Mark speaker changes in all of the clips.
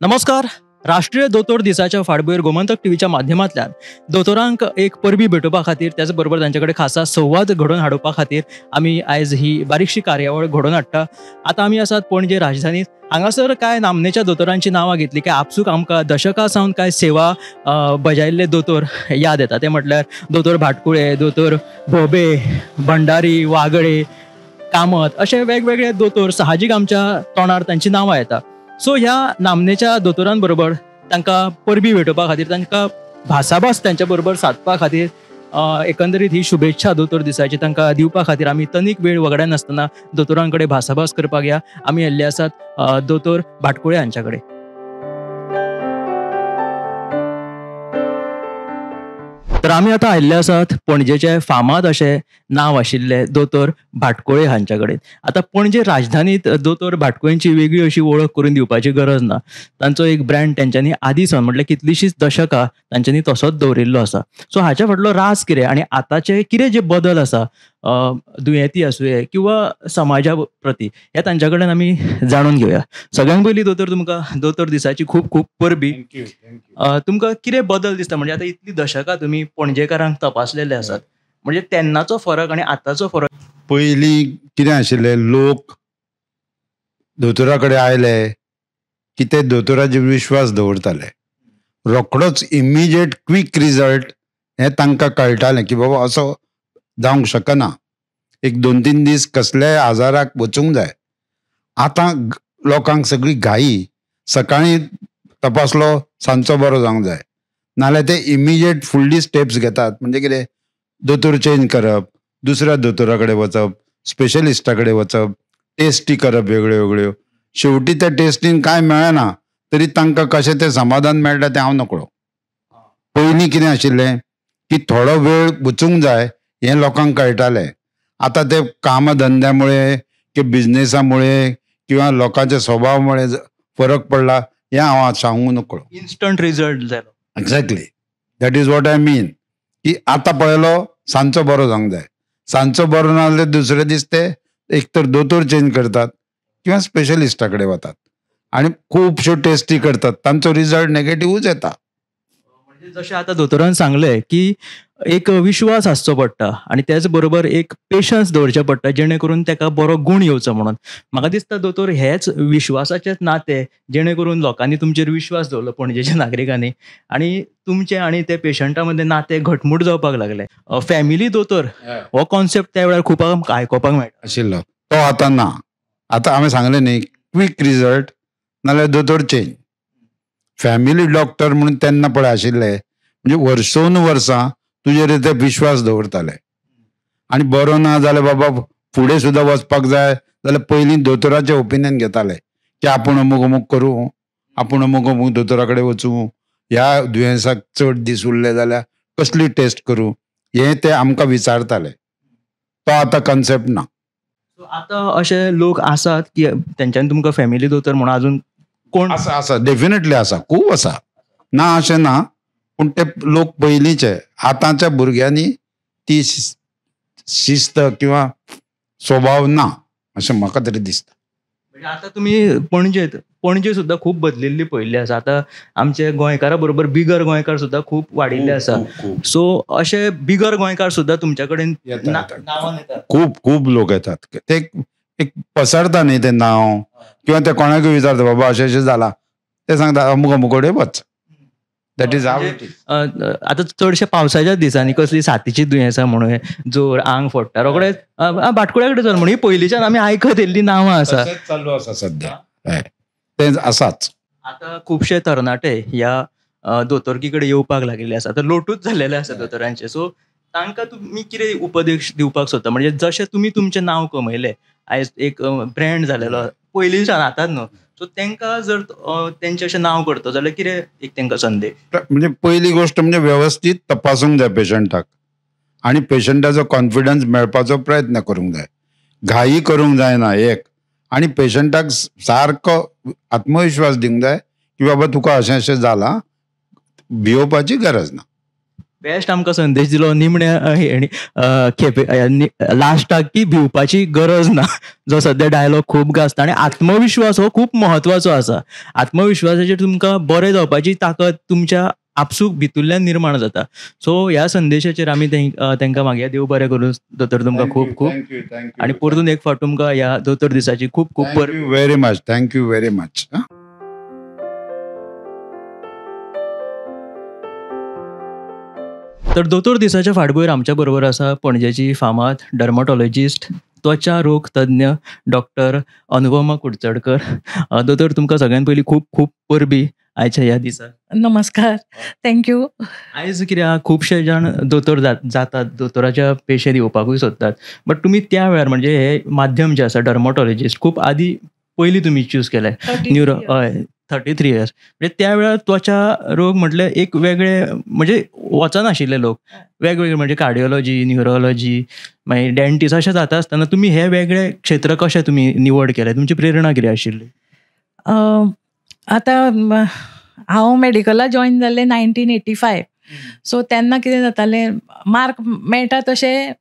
Speaker 1: नमस्कार. राष्ट्रीय दोतोर दिसाच्या फाटभुंयेर गोमंतक टीव्हीच्या माध्यमांतल्यान दोतोरांक एक परबी भेटोवपा खातीर त्याच बरोबर तांचे कडेन खासा संवाद घडोवन हाडोवपा खातीर आमी आयज ही बारीकशी कार्यावळ घडोवन हाडटा. आतां आमी आसात पणजे राजधानीत. हांगासर कांय नामनेच्या दोतोरांची नांवां घेतली की आपसूक आमकां दशकां सावन कांय सेवा बजायल्ले दोतोर याद येता. ते म्हटल्यार दोतोर भाटकुळे, दोतोर भोबे, भंडारी, वागळे, कामत अशे वेगवेगळे दोतोर साहजीक आमच्या तोंडार तांची नांवां येता. सो ह्या नामनेच्या दोतोरां बरोबर तांकां परबी भेटोवपा खातीर, तांकां भासाभास तांच्या बरोबर सादपा खातीर एकंदरीत ही शुभेच्छा दोतोर दिसाची तांकां दिवपा खातीर आमी तनीक वेळ वगडाय नासतना दोतोरां कडेन भासाभास करपाक या. आमी येयल्ले आसात दोतोर भाटकुळे हांच्या कडेन. तर आमी आतां आयिल्ले आसात पणजेचे फामाद अशे नांव आशिल्ले दोतोर भाटकुळे हांच्या कडेन. आतां पणजे राजधानीत दोतोर भाटकुळेंची वेगळी अशी वळख करून दिवपाची गरज ना. तांचो एक ब्रँड तेंच्यांनी आदीं सावन म्हटल्यार कितलींशींच दशकां तांच्यांनी तसोच दवरिल्लो आसा. सो हाच्या फाटलो राज कितें आनी आतांचे कितें जे बदल आसा दुयेंती आसूं किंवा समाजा प्रती, हे तांच्या कडेन आमी जाणून घेवया. सगळ्यांत पयलीं दोतोर तुमकां दोतोर दिसाची खूब खूब परबी. तुमकां कितें बदल दिसता? म्हणजे आतां इतलीं दशकां तुमी पणजेकारांक तपासलेले आसात, म्हणजे तेन्नाचो फरक आनी आतांचो फरक.
Speaker 2: पयलीं कितें आशिल्लें, लोक दोतोरा कडेन आयले की ते दोतोराचेर विश्वास दवरताले. रोखडोच इमिजिएट क्विक रिजल्ट हें तांकां कळटालें की बाबा असो जावंक शकना. एक 2-3 दीस कसल्याय आजाराक वचूंक जाय. आतां लोकांक सगळी घाई, सकाळीं तपासलो सांजचो बरो जावंक जाय, नाल्यार ते इमिजिएट फुडली स्टेप्स घेतात. म्हणजे कितें, दोतोर चेंज करप, दुसऱ्या दोतोरा कडेन वचप, स्पेशलिस्टा कडेन वचप, टेस्टी करप वेगळ्यो वेगळ्यो. शेवटी त्या टेस्टीन कांय मेळना तरी तांकां कशें तें समाधान मेळटा तें हांव नकळो. पयलीं कितें आशिल्लें की थोडो वेळ वचूंक जाय हें लोकांक कळटालें. आतां ते कामधंद्यामुळे की बिझनेसामुळे किंवा लोकांच्या स्वभावामुळे फरक पडला हें हांव सांगूंक नकळो.
Speaker 1: इन्स्टंट रिजल्ट जालो.
Speaker 2: Exactly, that is what I mean. की आतां पळयलो सांजचो बरो जावंक जाय, सांजचो बरो ना जाल्यार दुसरे दीस ते एक तर दोतोर चेंज करतात किंवा स्पेशलिस्टा कडेन वतात आनी खुबश्यो टेस्टी करतात. तांचो रिजल्ट नेगेटिव्हूच येता.
Speaker 1: म्हणजे जशें आतां दोतोरान सांगलें की एक विश्वास आसचो पडटा आनी त्याच बरोबर एक पेशन्स दवरचें पडटा जेणे करून ताका बरो गूण येवचो म्हणून. म्हाका दिसता दोतोर हेच विश्वासाचेच नातें जेणे करून लोकांनी तुमचेर विश्वास दवरलो पणजेच्या नागरिकांनी, आनी तुमचे आनी ते पेशंटा मदें नातें घटमूट जावपाक लागलें. फॅमिली दोतोर हो कॉन्सेप्ट त्या वेळार खूब आमकां आयकोपाक मेळटा
Speaker 2: आशिल्लो तो आतां ना. आतां हांवें सांगलें न्ही, क्विक रिजल्ट नाल्यार दोतोर चेंज. फॅमिली डॉक्टर म्हणून तेन्ना पळय आशिल्ले, म्हणजे वर्सून वर्सां तुजेर ते विश्वास दवरताले. आनी बरो ना जाल्यार बाबा फुडें सुद्दां वचपाक जाय जाल्यार पयलीं दोतोराचें ओपिनियन घेताले की आपूण अमूक अमूक करूं, आपूण अमूक अमूक दोतोरा कडेन वचूं, ह्या दुयेंसाक चड दीस उरले जाल्यार कसली टेस्ट करूं, हें ते आमकां विचारताले. तो आतां कन्सेप्ट ना.
Speaker 1: आतां अशे लोक आसात की तेंच्यांनी तुमकां फॅमिली दोतोर म्हणून अजून कोण
Speaker 2: आसा डेफिनेटली आसा, खूब आसा. ना अशें ना, पूण ते लोक पयलींचे. आतांच्या भुरग्यांनी ती शिस्त किंवा स्वभाव ना अशें म्हाका तरी दिसता.
Speaker 1: म्हणजे आतां तुमी पणजे सुद्दां खूब बदलिल्ली पळयल्ली आसा. आतां आमचे गोंयकारा बरोबर बिगर गोंयकार सुद्दां खूब वाडिल्ले आसा. सो अशे बिगर गोंयकार सुद्दां तुमच्या कडेन नांवान येतात.
Speaker 2: खूब खूब लोक येतात. ते एक पसरता न्ही तें नांव, किंवा ते कोणाकूय विचारता बाबा अशें अशें जाला, ते सांगता अमूक अमूक कडेन वच. That is how it is.
Speaker 1: आतां चडशे पावसाच्याच दिसांनी कसली सातीची दुयेंसां म्हणून जोर आंग फोडटा रोखडेच भाटकुळ्या कडेन चल म्हणून पयलींच्यान आमी आयकत येयल्लीं नांवां आसा.
Speaker 2: चालू आसा सद्या, ते आसाच.
Speaker 1: आतां खुबशे तरणाटे ह्या दोतोरकी कडेन येवपाक लागिल्ले आसा. आतां लोटूच जाल्लेले आसा दोतोरांचे. सो तांकां तुमी कितें उपदेश दिवपाक सोदता? म्हणजे जशें तुमी तुमचें नांव कमयलें, आयज एक ब्रँड जालेलो पयलींच्यान आतांच न्हू, सो तांकां जर तेंचें अशें नांव करता जाल्यार कितें एक तांकां संदेश?
Speaker 2: म्हणजे पहिली गोष्ट म्हणजे व्यवस्थीत तपासूंक जाय पेशंटाक आनी पेशंटाचो कॉन्फिडन्स मेळपाचो प्रयत्न करूंक जाय. घाई करूंक जायना एक. आनी पेशंटाक सारको आत्मविश्वास दिवंक जाय की बाबा तुका अशें अशें जालां, भिवपाची गरज ना.
Speaker 1: बेस्ट आमकां संदेश दिलो निमण्या हेणी खेपे लास्टाक की भिवपाची गरज ना, जो सद्या डायलॉग खूब गाजता. आनी आत्मविश्वास हो खूब म्हत्वाचो आसा. आत्मविश्वासाचेर तुमकां बरें जावपाची ताकद तुमच्या आपसूक भितुरल्यान निर्माण जाता. सो ह्या संदेशाचेर आमी तांकां मागया देव बरें करूं दोतोर तुमकां खूब खूब. आनी परतून एक फावट तुमकां ह्या दोतोर दिसाची खूब खूब
Speaker 2: very much. Thank you very much.
Speaker 1: तर दोतोर दिसाच्या फाटभुंयेर आमच्या बरोबर आसा पणजेची फामाद डर्मटॉलॉजिस्ट, त्वचा रोग तज्ञ डॉक्टर अनुपमा कुडचडकर. दोतोर तुमकां सगळ्यान पयलीं खूब खूब परबी आयच्या ह्या दिसा.
Speaker 3: नमस्कार, थँक्यू.
Speaker 1: आयज कित्याक खुबशे जाण दोतोर जातात, दोतोराच्या पेशेंत येवपाकूय सोदतात, बट तुमी त्या वेळार म्हणजे हे माध्यम जे आसा डर्मटॉलॉजिस्ट खूब आदी पयलीं तुमी चूज केलें. न्यूरो 33 इयर्स म्हणजे त्या वेळार त्वचा रोग म्हटल्यार एक वेगळे म्हणजे वचनाशिल्ले लोक, वेगवेगळे म्हणजे कार्डिओलॉजी, न्युरोलॉजी, मागीर डेंटिस्ट अशें जाता आसतना तुमी हे वेगळे क्षेत्र कशें तुमी निवड केलें, तुमची प्रेरणा कितें आशिल्ली?
Speaker 3: आतां हांव मेडिकला जॉइन जाल्लें 1985. सो तेन्ना कितें जातालें, मार्क मेळटा तशें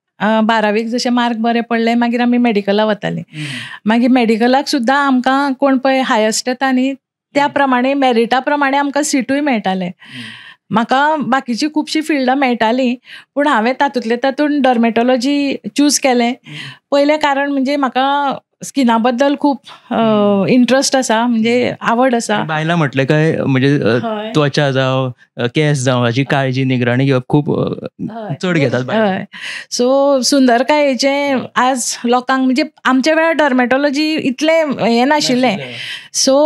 Speaker 3: 12वीक जशें मार्क बरे पडले मागीर आमी मेडिकला वतालीं. मागीर मेडिकलाक सुद्दां आमकां कोण पळय हायस्ट येता न्ही त्या प्रमाणे मेरिटा प्रमाणे आमकां सिटूय मेळटाले. म्हाका बाकीची खुबशीं फिल्डां मेळटालीं पूण हांवें तातूंत डर्मेटॉलॉजी चूज केलें. पयलें कारण म्हणजे म्हाका स्किना बद्दल खूब इंट्रस्ट आसा, म्हणजे आवड आसा.
Speaker 1: बायलां म्हटलें काय म्हणजे त्वचा जावं केस जावं हाची काळजी निगराणी घेवप खूब चड घेतात.
Speaker 3: हय. सो सुंदरकायेचें आज लोकांक म्हणजे आमच्या वेळार डर्मेटॉलॉजी इतलें हें नाशिल्लें. सो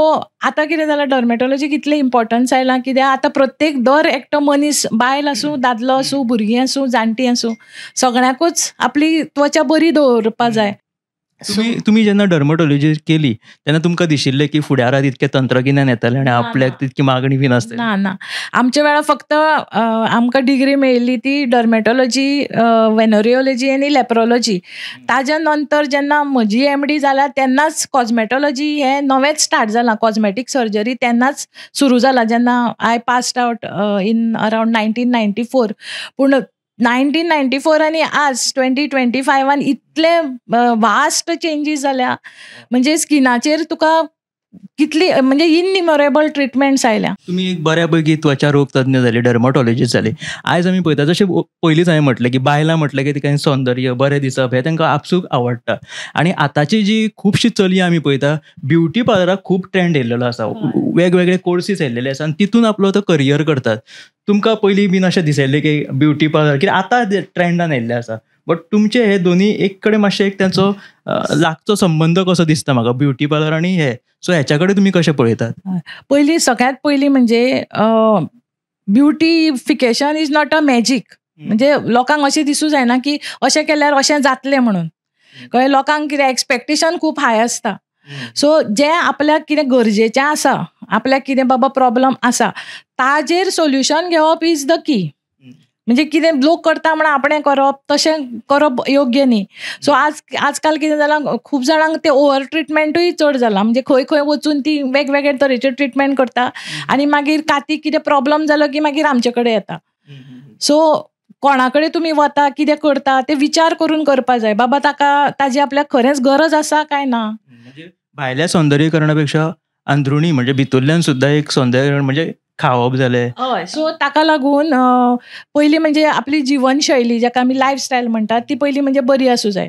Speaker 3: आतां कितें जालां, डर्मेटॉलॉजीक इतलें इम्पॉर्टन्स आयलां कित्याक आतां प्रत्येक दर एकटो मनीस, बायल आसूं, दादलो आसूं, भुरगीं आसूं, जाणटी आसूं, सगळ्यांकूच आपली त्वचा बरी दवरपा जाय.
Speaker 1: तुम्ही जेन्ना डर्मटॉलॉजी केली तेन्ना तुमकां दिशिल्लें की फुडारात इतकें तंत्रगिन्यान येतलें आनी आपल्याक तितकी मागणी बी नासतली?
Speaker 3: ना, आमच्या वेळार फक्त आमकां डिग्री मेळिल्ली ती डर्मेटॉलॉजी, वेनोरिओलॉजी आनी लेप्रोलॉजी. ताज्या नंतर जेन्ना म्हजी MD जाल्या तेन्नाच कॉस्मेटॉलॉजी हें नवेंच स्टार्ट जालां, कॉस्मेटीक सर्जरी तेन्नाच सुरू जाला जेन्ना I passed out in around 1994. पूण 1994 आनी आज 2025 इतले वास्ट चेंजीस जाल्या, म्हणजे स्किनाचेर तुका कितली म्हणजे इननिमरेबल ट्रिटमेंट्स आयल्या.
Speaker 1: तुम्ही एक बऱ्यापैकी त्वचा रोग तज्ञ जाली, डर्मटॉलॉजिस्ट जाली. आयज आमी पळयता जशें पयलींच हांवें म्हटलें की बायलां म्हटलें की तिका सौंदर्य बरें दिसप हें तांकां आपसूक आवडटा. आनी आतांची जी खुबशीं चलयां आमी पळयता ब्युटी पार्लराक खूब ट्रेंड येयल्लो आसा, वेगवेगळे कोर्सीस येयल्लेले आसा आनी तितून आपलो तो करियर करतात. तुमकां पयलीं बीन अशें दिसयल्लें की ब्युटी पार्लर कित्याक आतां ट्रेंडान येयल्ले आसा, बट तुमचे हे दोनी एक कडेन मातशें एक तांचो लागचो संबंद कसो दिसता म्हाका, ब्युटी पार्लर आनी हे. सो ह्याच्या कडेन तुमी कशें पळयतात?
Speaker 3: पयलीं सगळ्यांत पयलीं म्हणजे beautification is not a magic. म्हणजे लोकांक अशें दिसूं जायना की अशें केल्यार अशें जातलें म्हणून. कळ्ळें? लोकांक कितें एक्सपेक्टेशन खूब हाय आसता. सो जें आपल्याक कितें गरजेचें आसा, आपल्याक कितें बाबा प्रॉब्लम आसा, ताजेर सोल्युशन घेवप इज द की. म्हणजे कितें लोक करता म्हणून आपणें करप तशें करप योग्य न्ही. सो आजकाल कितें जालां, खूब जाणांक ते ओवर ट्रिटमेंटूय चड जाला. म्हणजे खंय खंय वचून ती वेगवेगळे तरेचे ट्रिटमेंट करता आनी मागीर कातीक कितें प्रॉब्लम जालो की मागीर आमचे कडेन येता. सो कोणा कडेन तुमी वता, कितें करता ते विचार करून करपा जाय. बाबा ताजी आपल्याक खरेंच गरज आसा काय ना.
Speaker 1: म्हणजे भायल्या सौंदर्यीकरणा पेक्षा अंदरुणी म्हणजे भितरल्यान सुद्दां एक सौंदर्यीकरण म्हणजे खावप जालें.
Speaker 3: हय. सो ताका लागून पयलीं म्हणजे आपली जिवनशैली जाका आमी लायफस्टायल म्हणटात ती पयलीं म्हणजे बरी आसूं जाय.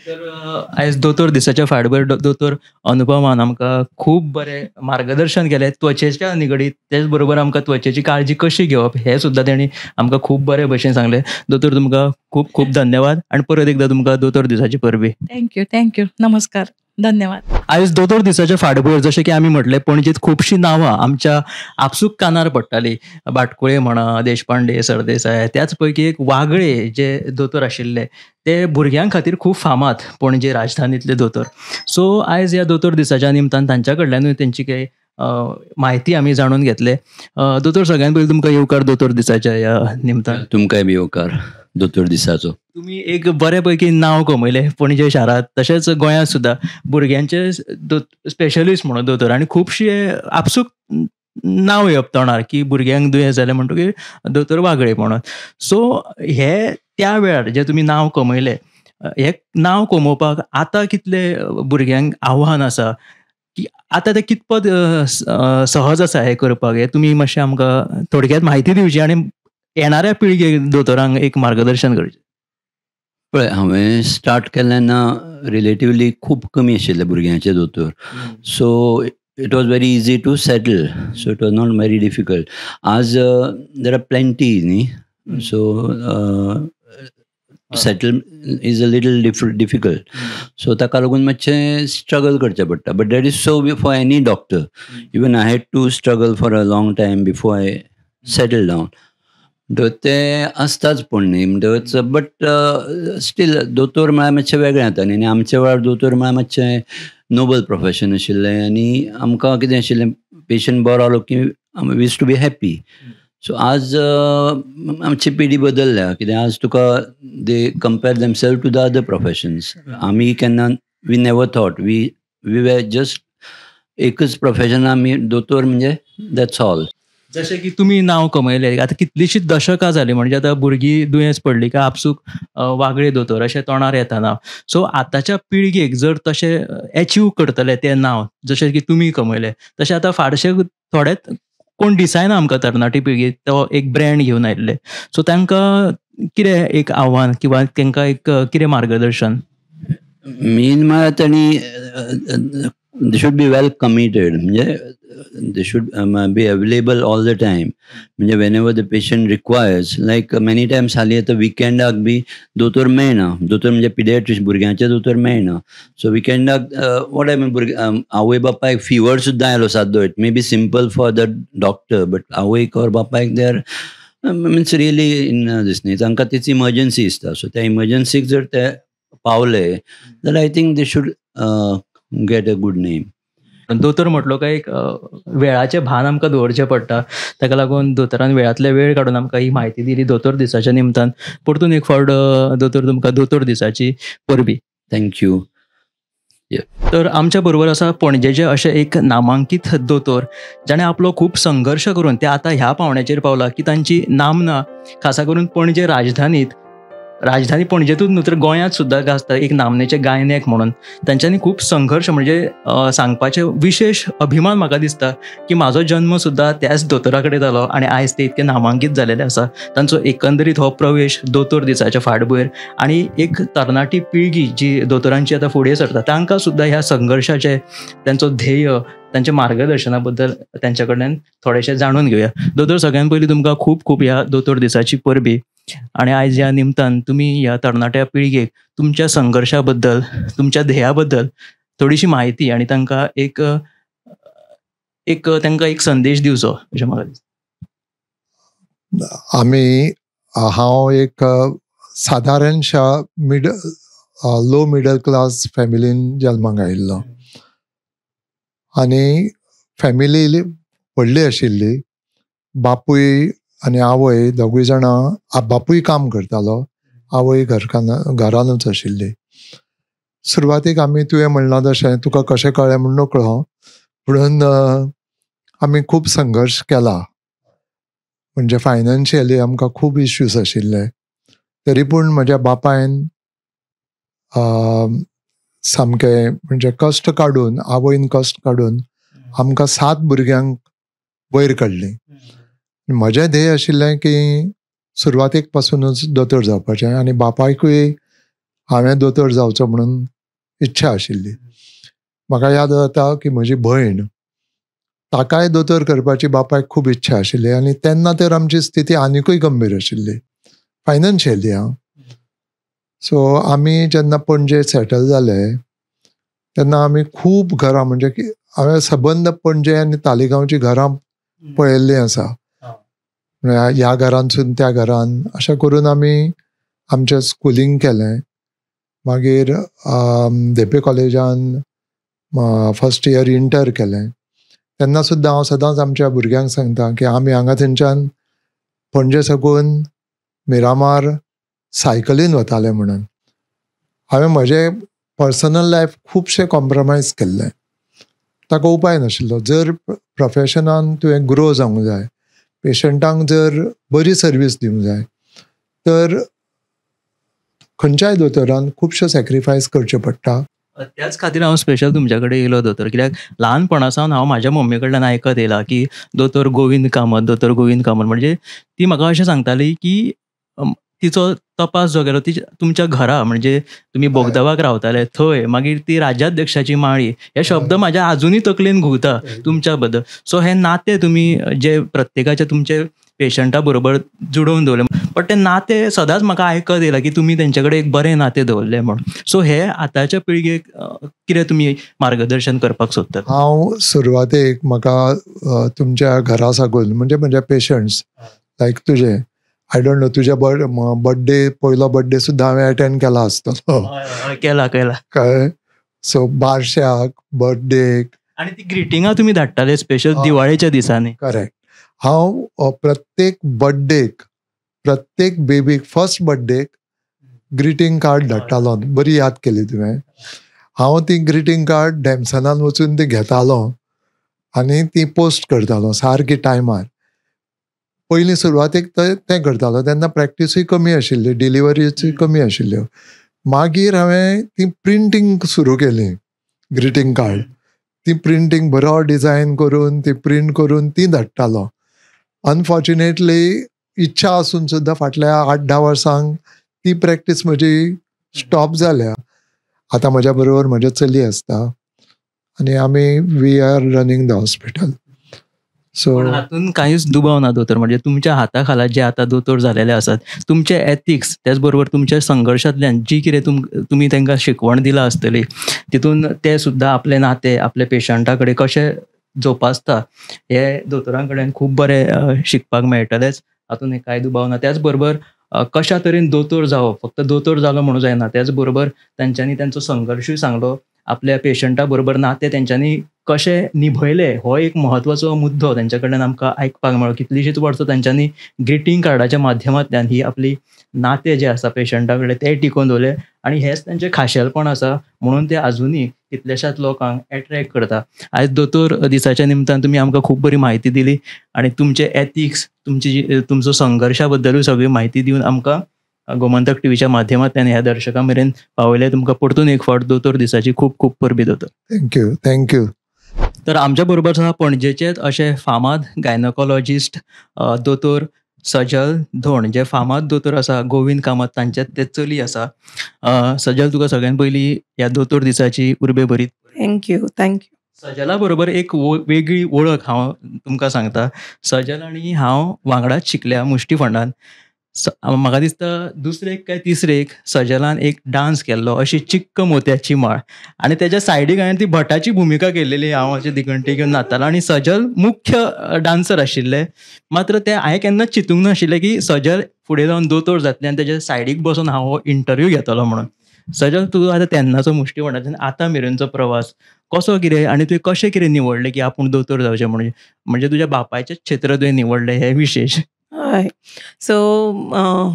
Speaker 1: तर आयज दोतोर दिसाच्या फाटभुंयेर दोतोर अनुपमान आमकां खूब बरें मार्गदर्शन केलें त्वचेच्या निगडीत. तेच बरोबर आमकां त्वचेची काळजी कशी घेवप हें सुद्दां तेणी आमकां खूब बरे भशेन सांगलें. दोतोर तुमकां खूब खूब धन्यवाद आनी परत एकदां तुमकां दोतोर दिसाची परबी.
Speaker 3: थँक्यू. नमस्कार. धन्यवाद.
Speaker 1: आयज दोतोर दिसाच्या फाटभुंयेर जशें की आमी म्हटलें पणजेंत खुबशीं नांवां आमच्या आपसूक कानार पडटालीं. बाटकुळे म्हणा, देशपांडे, सरदेसाय, त्याच पैकी एक वागळे जे दोतोर आशिल्ले ते भुरग्यां खातीर खूब फामाद पणजे राजधानींतले दोतोर. सो आयज ह्या दोतोर दिसाच्या निमतान तांच्या कडल्यानूय तेंची काही माहिती आमी जाणून घेतले. दोतोर सगळ्यान पयलीं तुमकां येवकार दोतोर दिसाच्या ह्या निमतान.
Speaker 4: तुमकांय बी येवकार दोतोर दिसाचो.
Speaker 1: तुम्ही एक बऱ्यापैकी नांव कमयलें पणजे शारांत, तशेंच गोंयांत सुद्दां भुरग्यांचे स्पेशलिस्ट म्हणून दोतोर आनी खुबशे आपसूक नांव येवप तोंडार की भुरग्यांक दुयेंस जालें म्हणटकीर दोतोर वागळे म्हणून. सो हे त्या वेळार जे तुमी नांव कमयलें, हें नांव कमोवपाक आतां कितलें भुरग्यांक आव्हान आसा, की आतां तें कितपत सहज आसा हें करपाक? हें तुमी मातशें आमकां थोडक्यात म्हायती दिवची आनी येणाऱ्या पिळगेक दोतोरांक एक मार्गदर्शन करचें.
Speaker 4: पळय, हांवें स्टार्ट केन्ना रिलेटिवली खूब कमी आशिल्ले भुरग्यांचे दोतोर. So it was very easy to settle, so it was not very difficult. As there are plenty, so settle is a little difficult. So ताका लागून मातशें struggle करचें पडटा. But that is so for any doctor. Even I had to struggle for a long time before I settled down. ते आसताच पूण न्ही म्हणटच, but still दोतोर म्हळ्यार मातशें वेगळें जाता न्ही. आनी आमच्या वेळार दोतोर म्हळ्यार मातशें नोबल प्रोफेशन आशिल्लें आनी आमकां कितें आशिल्लें, पेशंट बरो आलो की we used to be happy. So आज आमची पिढी बदलल्या, कित्याक आज तुका they compare themselves to the other professions. आमी केन्ना we never thought, we were just एकच प्रोफेशन, आमी दोतोर म्हणजे दॅट्स ऑल.
Speaker 1: जशें की तुमी नांव कमयलें, आतां कितलींशींच दशकां जालीं, म्हणजे आतां भुरगीं दुयेंस पडलीं काय आपसूक वागळे दोतोर अशें तोंडार येता नांव. सो आतांच्या पिळगेक जर तशें एचीव करतले तें नांव, जशें की तुमी कमयलें, तशें आतां फारशे थोडेच कोण दिसायना आमकां तरणाटी पिळगी तो एक ब्रँड घेवन आयिल्ले. सो तांकां कितें एक आव्हान किंवा तांकां एक कितें मार्गदर्शन?
Speaker 4: मेन म्हळ्यार तांणी they should be well committed, म्हणजे they should be available all the time. म्हणजे whenever the patient requires, like many times हालीं आतां विकेंडाक बी दोतोर मेळना. दोतोर म्हणजे पिडियाट्रिस्ट, भुरग्यांचे दोतोर मेळना. सो विकेंडाक वॉट आवय बापायक फिवर सुद्दां आयलो साद्दो, it may be simple for the doctor, but आवयक और बापायक they are means really in this न्ही, तांकां तीच इमर्जन्सी दिसता. सो त्या इमर्जन्सीक जर ते पावले जाल्यार I think they should get a good name.
Speaker 1: दोतोर म्हटलो काय एक वेळाचें भान आमकां दवरचें पडटा. ताका लागून दोतोरान वेळांतले वेळ काडून आमकां ही म्हायती दिली दोतोर दिसाच्या निमतान. परतून एक फावट दोतोर तुमकां दोतोर दिसाची परबी.
Speaker 4: थँक्यू.
Speaker 1: तर आमच्या बरोबर आसा पणजेचे अशे एक नामांकीत दोतोर, जाणें आपलो खूब संघर्श करून ते आतां ह्या पावण्याचेर पावला की तांची नामना खासा करून पणजे राजधानी पणजेतूच न्हू तर गोंयांत सुद्दां गाजता एक नामनेचे गायनेक म्हणून. तांच्यांनी खूब संघर्श, म्हणजे सांगपाचें विशेष अभिमान म्हाका दिसता की म्हाजो जन्म सुद्दां त्याच दोतोरा कडेन जालो आनी आयज ते इतके नामांकीत जालेले आसा. तांचो एकंदरीत हो प्रवेश दोतोर दिसाच्या फाटभुंयेर आनी एक तरणाटी पिळगी जी दोतोरांची आतां फुडें सरता तांकां सुद्दां ह्या संघर्शाचे, तांचो ध्येय, तांच्या मार्गदर्शना बद्दल तांच्या कडल्यान थोडेशें जाणून घेवया. दोतोर, सगळ्यान पयलीं तुमकां खूब खूब ह्या दोतोर दिसाची परबी. आणि आयज ह्या निमतान तुमी ह्या तरणाट्या पिळगेक तुमच्या संघर्शा बद्दल, तुमच्या ध्येया बद्दल थोडीशी म्हायती आणि तांकां एक तांकां एक संदेश दिवचो अशें म्हाका दिसता.
Speaker 5: हांव एक सादारणशा लो मिडल क्लास फॅमिलीन जल्माक आयिल्लो आनी फॅमिली व्हडली आशिल्ली. बापूय आनी आवय दोगूय जाणां, बापूय काम करतालो, आवय घरानूच आशिल्ली. सुरवातीक आमी तुवें म्हणलां तशें तुका कशें कळ्ळें म्हूण नकळो, म्हणून आमी खूब संघर्श केला. म्हणजे फायनान्शियली आमकां खूब इश्यूज आशिल्ले. तरी पूण म्हज्या बापायन सामकें म्हणजे कश्ट काडून, आवयन कश्ट काडून आमकां 7 भुरग्यांक वयर काडलीं. म्हजें ध्येय आशिल्लें की सुरवातेक पासूनच दोतोर जावपाचें आनी बापायकूय हांवें दोतोर जावचो म्हणून इच्छा आशिल्ली. म्हाका याद जाता की म्हजी भयण, ताकाय दोतोर करपाची बापायक खूब इच्छा आशिल्ली आनी तेन्ना तर आमची स्थिती आनिकूय गंभीर आशिल्ली फायनान्शियली. सो आमी जेन्ना पणजे सेटल जाले तेन्ना आमी खूब घरां, म्हणजे की हांवें सबंद पणजे आनी तालिगांवची घरां पळयल्लीं आसा. ह्या घरांसून त्या घरान अशें करून आमी आमचें स्कुलींग केलें. मागीर धेपे कॉलेजान फर्स्ट इयर इंटर केलें. तेन्ना सुद्दां हांव सदांच आमच्या भुरग्यांक सांगता की आमी हांगा थंयच्यान पणजे साकून मिरामार सायकलीन वताले म्हणून. हांवें म्हजें पर्सनल लायफ खुबशें कॉम्प्रमायज केल्लें ताका उपाय नाशिल्लो. जर प्रोफेशनान तुवें ग्रो जावंक जाय, पेशंटांक जर बरी सर्वीस दिवंक जाय, तर खंयच्याय दोतोरान खुबशे सॅक्रिफायस करचे पडटा.
Speaker 1: त्याच खातीर हांव स्पेशल तुमच्या कडेन येयलो दोतोर, कित्याक ल्हानपणासान हांव म्हाज्या मम्मी कडल्यान आयकत येयला की दोतोर गोविंद कामत म्हणजे ती म्हाका अशें सांगताली की तिचो तपास जो केलो ती तुमच्या घरा म्हणजे तुमी बोगदावाक रावताले थंय, मागीर ती राज्याध्यक्षाची माळी, हे शब्द म्हाज्या आजुनूय तकलेन घुंवता तुमच्या बद्दल. सो हे नाते तुमी जे प्रत्येकाचे तुमचे पेशंटा बरोबर जुडोवन दवरले, बट ते नाते सदांच म्हाका आयकत येयला की तुमी तेंचे कडेन एक बरें नातें दवरलें म्हणून. सो हे आतांच्या पिळगेक कितें तुमी मार्गदर्शन करपाक सोदतात?
Speaker 5: हांव सुरवातेक म्हाका तुमच्या घरा साकून म्हणजे म्हजे पेशंट्स लायक तुजे आय डोंट नो तुज्या बर्थडे पयलो बर्थडे सुद्दां हांवें अटेंड केला आसतलो.
Speaker 1: केला
Speaker 5: कळ्ळें. सो बारश्याक, बर्थडेक
Speaker 1: आनी ती ग्रिटिंगां तुमी धाडटाले स्पेशल दिवाळेच्या दिसांनी.
Speaker 5: करेक्ट. हांव प्रत्येक बर्थडेक, प्रत्येक बेबीक फर्स्ट बर्थडेक ग्रिटींग कार्ड धाडटालो. बरी याद केली तुवें. हांव ती ग्रिटींग कार्ड डॅम्सनान वचून ती घेतालो आनी ती पोस्ट करतालो सारकी टायमार. पयलीं सुरवातेक तें करतालो तेन्ना प्रॅक्टिसूय कमी आशिल्ली, डिलिव्हरीसूय कमी आशिल्ल्यो. मागीर हांवें ती प्रिंटींग सुरू केली ग्रिटींग कार्ड. ती प्रिंटींग बरो डिझायन करून ती प्रिंट करून ती धाडटालो. अनफॉर्च्युनेटली इच्छा आसून सुद्दां फाटल्या 8-10 वर्सांक ती प्रॅक्टीस म्हजी स्टॉप जाल्या. आतां म्हज्या बरोबर म्हजे चली आसता आनी आमी we are running the hospital. So
Speaker 1: हातून कांयच दुबाव ना दोतोर, म्हणजे तुमच्या हाता खाला जे आता दोतोर झालेले आसात, तुमचे एथिक्स त्याच बरोबर तुमच्या संघर्शांतल्यान जी कितें तुमी तांकां शिकवण दिला आसतली तितून ते सुद्दां आपले नाते आपल्या पेशंटा कडेन कशें जोपासता हे दोतोरां कडल्यान खूब बरें शिकपाक मेळटलेंच, हातून एक कांय दुबाव ना. त्याच बरोबर कशा तरेन दोतोर जावप, फक्त दोतोर जालो म्हणून जायना, त्याच बरोबर तांच्यांनी तांचो संघर्शूय सांगलो, आपल्या पेशंटा बरोबर नाते तेंच्यांनी कशे निभयले हो एक म्हत्वाचो मुद्दो तेंच्या कडल्यान आमकां आयकपाक मेळ्ळो. कितलीशींच वर्सां तेंच्यांनी ग्रिटींग कार्डाच्या माध्यमांतल्यान ही आपली नाते जे आसा पेशंटा कडेन ते टिकोवन दवरले आनी हेच तेंचें खाशेलपण आसा म्हणून ते आजुनूय कितल्याशाच लोकांक एट्रॅक्ट करता. आयज दोतोर दिसाच्या निमतान तुमी आमकां खूब बरी म्हायती दिली आनी तुमचे एथिक्स तुमचो संघर्शा बद्दलूय सगळी म्हायती दिवन आमकां गोमंतक टीव्हीच्या माध्यमांतल्यान ह्या दर्शकां मेरेन पावयले. तुमकां परतून एक फावट दोतोर दिसाची खूब खूब परबी दोतोर.
Speaker 5: थँक्यू.
Speaker 1: तर आमच्या बरोबर आसा पणजेचेच अशे फामाद गायनोकॉलॉजिस्ट दोतोर सजल धोण, जे फामाद दोतोर आसा गोविंद कामत तांचेच ते चली आसा. सजल, तुका सगळ्यान पयलीं ह्या दोतोर दिसाची उर्बे बरी.
Speaker 6: थँक्यू.
Speaker 1: सजला बरोबर एक वेगळी वळख हांव तुमकां सांगता. सजल आनी हांव वांगडाच शिकल्या मुष्टी फंडान. म्हाका दिसता दुसरेक काय तिसरेक सजलान एक डान्स केल्लो, अशी चिक्क मोत्याची माळ, आनी तेच्या सायडीक हांवें ती भटाची भुमिका केल्लेली. हांव अशें दिगंटी घेवन नाचतालो आनी सजल मुख्य डान्सर आशिल्ले. मात्र ते हांवें केन्नाच चिंतूंक नाशिल्लें की सजल फुडें जावन दोतोर जातलें आनी तेच्या सायडीक बसून हांव हो इंटरव्यू घेतलो म्हणून. सजल, तूं आतां तेन्नाचो मुष्टी फंडाच्यान आतां मेरेनचो प्रवास कसो कितें आनी तुवें कशें कितें निवडलें की आपूण दोतोर जावचें म्हणजे तुज्या बापायचेंच क्षेत्र तुवें निवडलें, हें विशेश?
Speaker 6: हय. सो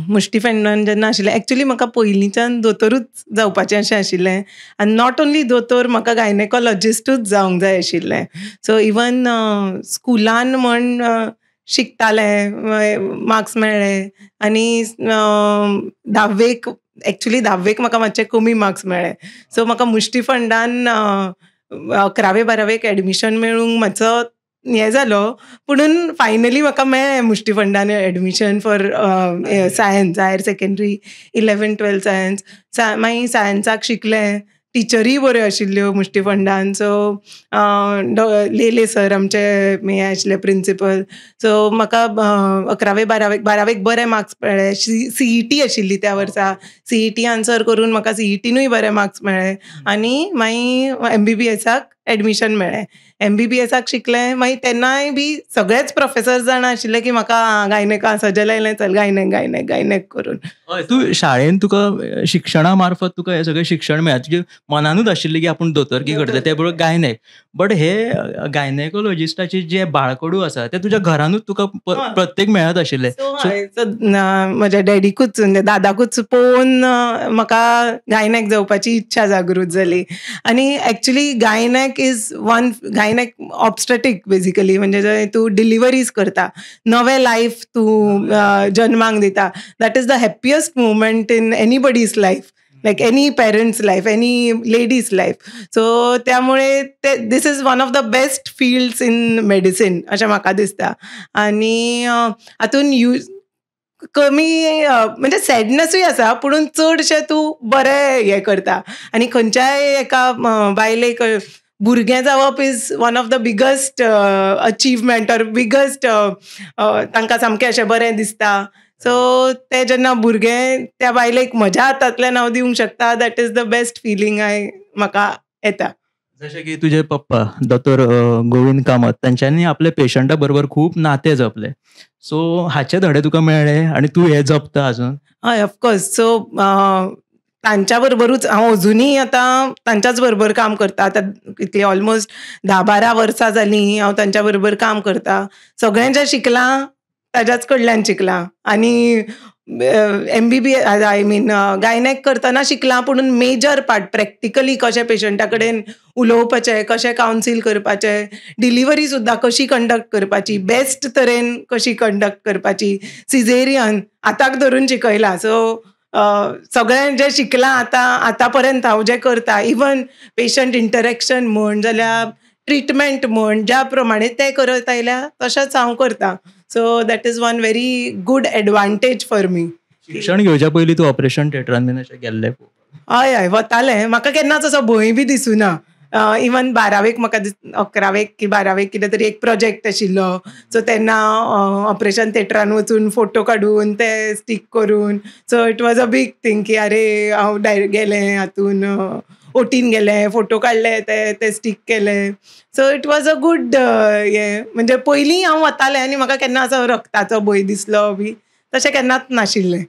Speaker 6: मुष्टी फंडान जेन्ना आशिल्लें, एक्चुली म्हाका पयलींच्यान दोतोरूच जावपाचें अशें आशिल्लें आनी नॉट ओन्ली दोतोर, म्हाका गायनेकॉलॉजिस्टूच जावंक जाय आशिल्लें. सो इवन स्कुलान म्हण शिकतालें, मार्क्स मेळ्ळे आनी 10वेक म्हाका मातशे कमी मार्क्स मेळ्ळे. सो म्हाका मुष्टी फंडान 11वे-12वेक एडमिशन मेळूंक मातसो हें जालो, पुणून फायनली म्हाका मेळ्ळें मुष्टी फंडान admission for science, higher secondary 11-12 science. मागीर सायन्साक शिकलें. टिचरी बऱ्यो आशिल्ल्यो मुष्टी फंडान. सो लेले सर आमचे हे आशिल्ले प्रिंसिपल. सो म्हाका 11वे-12वेक बरे मार्क्स मेळ्ळे. CET आशिल्ली त्या वर्सा. CET आन्सर करून म्हाका CETनूय बरे मार्क्स मेळ्ळे आनी मागीर MBBSाक एडमिशन मेळ्ळें. MBBSाक शिकलें. मागीर तेन्नाय बी सगळेच प्रोफेसर जाण आशिल्ले की म्हाका गायनेका सजल आयलें, चल गायनेक करून.
Speaker 1: हय, तूं शाळेन तुका शिक्षणा मार्फत तुका हें सगळें शिक्षण मेळ्ळें. तुजे मनानूच आशिल्लें की आपूण दोतोरकी करतले, ते बरोबर गायनेक. बट हे गायनेकोलॉजिस्टाचे जे बाळकडू आसा ते तुज्या घरानूच तुका प्रत्येक मेळत आशिल्ले.
Speaker 6: म्हज्या डॅडीकूच म्हणजे दादाकूच पळोवन म्हाका गायनेक जावपाची इच्छा जागृत जाली. आनी actually gynaec gynaec is one gynaec obstetric basically, म्हणजे जंय तूं डिलिव्हरीज करता, नवें लायफ तूं जन्माक दिता. That is the happiest moment in anybody's life, like any parents life, any ladies life. So त्यामुळे this is one of the best fields in medicine अशें म्हाका दिसता. आनी हातून कमी म्हणजे सॅडनेसूय आसा, पूण चडशें तूं बरें हें करता. आनी खंयच्याय एका बायलेक भुरगें जावप is one of the biggest achievement or biggest, तांकां सामकें अशें बरें दिसता. सो ते जेन्ना भुरगें त्या बायलेक म्हज्या हातांतल्यान हांव दिवंक शकता, that is the best feeling म्हाका येता.
Speaker 1: जशें की तुजे पप्पा दोतोर गोविंद कामत, तांच्यांनी आपल्या पेशंटा बरोबर खूब नातें जपले. सो हाचे धडे तुका मेळ्ळे आनी तूं हे जपता अजून?
Speaker 6: हय, ऑफकोर्स. सो तांच्या बरोबरूच हांव अजुनूय आतां तांच्याच बरोबर काम करता. आतां कितली ऑलमोस्ट 10-12 वर्सां जालीं हांव तांच्या बरोबर काम करता. सगळें जें शिकलां ताच्याच कडल्यान शिकलां. आनी MBBS आय मीन गायनेक करतना शिकलां, पूण मेजर पार्ट प्रॅक्टिकली कशें पेशंटा कडेन उलोवपाचें, कशें कावन्सील करपाचें, डिलिव्हरी सुद्दां कशी कंडक्ट करपाची, बेस्ट तरेन कशी कंडक्ट करपाची, सिझेरियन आतांक धरून शिकयलां. सो सगळें जें शिकलां आतां पर्यंत हांव जें करता, इवन पेशंट इंटरॅक्शन म्हण, जाल्यार ट्रिटमेंट म्हण, ज्या प्रमाणे तें करत आयल्या तशेंच हांव करता. So that is one very good advantage for me.
Speaker 1: शिक्षण घेवच्या पयलीं तूं ऑपरेशन थिएटरान बीन अशें गेल्लें?
Speaker 6: हय, वतालें. म्हाका केन्नाच असो भंय बी दिसूना. इवन 12वेक म्हाका 11वेक की 12वेक कितें तरी एक प्रोजेक्ट आशिल्लो. सो तेन्ना ऑपरेशन थिएटरान वचून फोटो काडून ते स्टीक करून, so it was a big thing की अरे हांव डायरेक्ट गेलें हातून, ओटीन गेलें, फोटो काडले, ते स्टीक केले. So it was a good हें. म्हणजे पयलीं हांव वतालें आनी म्हाका केन्ना असो रक्ताचो भंय दिसलो बी तशें केन्नाच नाशिल्लें.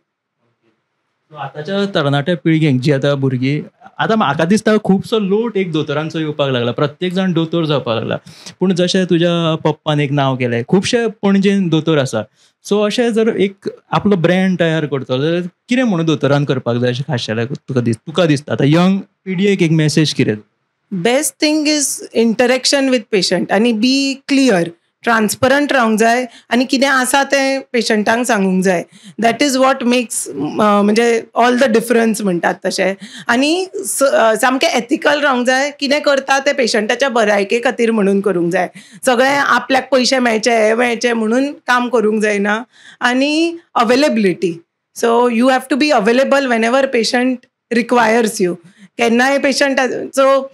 Speaker 1: आतांच्या तरणाट्या पिळगेक जी आतां भुरगीं, आतां म्हाका दिसता खुबसो लोट एक दोतोरांचो येवपाक लागला, प्रत्येक जाण दोतोर जावपाक लागला. पूण जशें तुज्या पप्पान एक नांव केलें, खुबशे पणजेन दोतोर आसा. सो अशें जर एक आपलो ब्रँड तयार करतलो जाल्यार कितें म्हणून दोतोरान करपाक जाय अशें खाशेलें तुका दिसता? आतां यंग पिडयेक एक मेसेज कितें?
Speaker 6: Best thing is interaction with patient आनी बी क्लियर, ट्रान्सपरंट रावंक जाय आनी कितें आसा तें पेशंटांक सांगूंक जाय. दॅट इज वॉट मेक्स म्हणजे ऑल द डिफरन्स म्हणटात तशें. आनी सामकें एथिकल रावंक जाय. कितें करता तें पेशंटाच्या भलायके खातीर म्हणून करूंक जाय. सगळें आपल्याक पयशे मेळचे, हे मेळचे म्हणून काम करूंक जायना. आनी availability. So you have to be available whenever patient requires you. केन्नाय पेशंट सो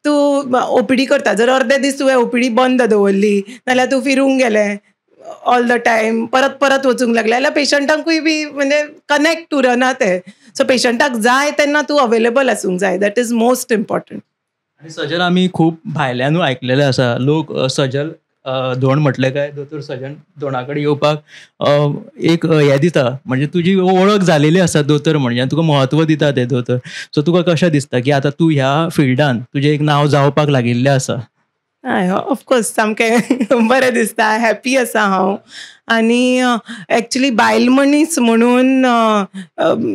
Speaker 6: तूं ओपीडी करता, जर अर्दे दीस तुवें ओपीडी बंद दवरली नाल्यार तूं फिरूंक गेलें ऑल द टायम, परत वचूंक लागलें जाल्यार पेशंटांकूय बी म्हणजे कनेक्ट उरना ते. सो पेशंटाक जाय तेन्ना तूं अवेलेबल आसूंक जाय. That is most important.
Speaker 1: आनी सजल आमी खूब भायल्यानूय आयकलेलें आसा, लोक सजल धोंड म्हटलें काय दोतोर सजल धोंडा कडेन येवपाक एक हें दिता, म्हणजे तुजी वळख जालेली आसा दोतोर म्हणजे, तुका म्हत्व दिता ते दोतोर. सो तुका कशें दिसता की आतां तूं ह्या फिल्डान तुजें एक नांव जावपाक लागिल्लें आसा?
Speaker 6: हय, ऑफकोर्स सामकें बरें दिसता, हॅपी आसा हांव. आनी एक्चुली बायल मनीस म्हणून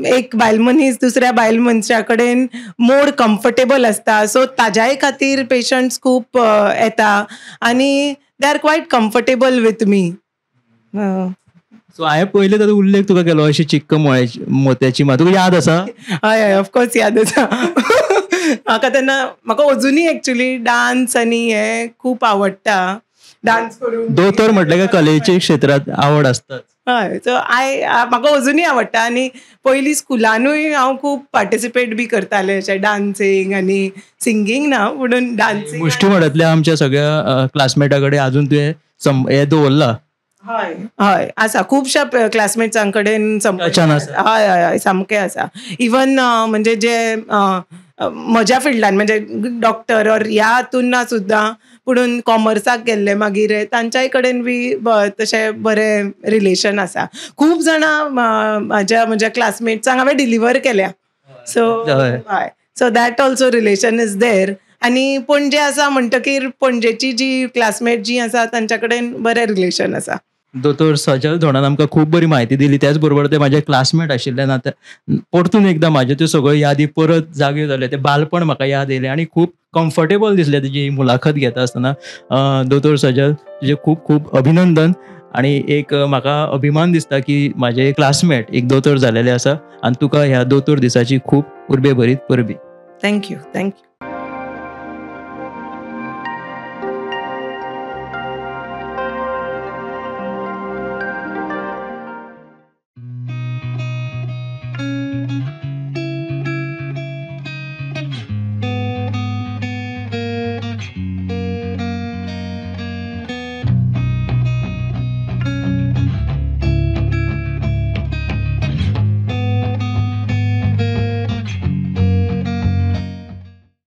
Speaker 6: एक बायल मनीस दुसऱ्या बायल मनशा कडेन मोर कम्फर्टेबल आसता. सो ताज्याय खातीर पेशंट्स खूब येता आनी they are quiet comfortable with me.
Speaker 1: So हांवें पयलीं ताचो उल्लेख तुका केलो अशी चिक्क मोत्याची माळ, तुका याद आसा?
Speaker 6: हय, ऑफकोर्स याद आसा. म्हाका अजुनूय एक्चुली डान्स आनी हे खूब आवडटा. डान्स करून
Speaker 1: दोतोर म्हटलें काय कलेच्या क्षेत्रांत आवड आसताच.
Speaker 6: हय, सो म्हाका अजुनूय आवडटा. आनी पयलीं स्कुलानूय हांव खूब पार्टिसिपेट बी करतालें अशें डान्सिंग आनी सिंगींग ना म्हणून डान्सिंग.
Speaker 1: मुष्टिमठांतल्या आमच्या सगळ्या क्लासमेटा कडेन अजून तुवें हें दवरला?
Speaker 6: हय हय आसा, खुबश्या क्लासमेट्सां कडेन हय हय सामकें आसा. इवन म्हणजे जे म्हज्या फिल्डान म्हणजे डॉक्टर ऑर ह्या हातून ना सुद्दां, पुणून कॉमर्साक गेल्ले मागीर तांच्याय कडेन बी तशें बरें रिलेशन आसा. खूब जाणां म्हज्या क्लासमेट्सांक हांवें डिलिव्हर केल्या. सो हय, so that also relation is there. आनी पणजे आसा म्हणटकीर पणजेची जी क्लासमेट जी आसा तांच्या कडेन बरें रिलेशन आसा.
Speaker 1: दोतोर सजल धोणान आमकां खूब बरी म्हायती दिली, त्याच बरोबर ते म्हाजे क्लासमेट आशिल्ल्यान आतां परतून एकदां म्हाज्यो त्यो सगळ्यो यादी परत जाग्यो जाल्यो, ते बालपण म्हाका याद येयलें आनी खूब कम्फर्टेबल दिसलें तुजी मुलाखत घेता आसतना. दोतोर सजल, तुजें खूब खूब अभिनंदन. आणि एक म्हाका अभिमान दिसता की म्हाजे क्लासमेट एक दोतोर जालेले आसा, आनी तुका ह्या दोतोर दिसाची खूब उर्बे भरीत परबी.
Speaker 6: थँक्यू.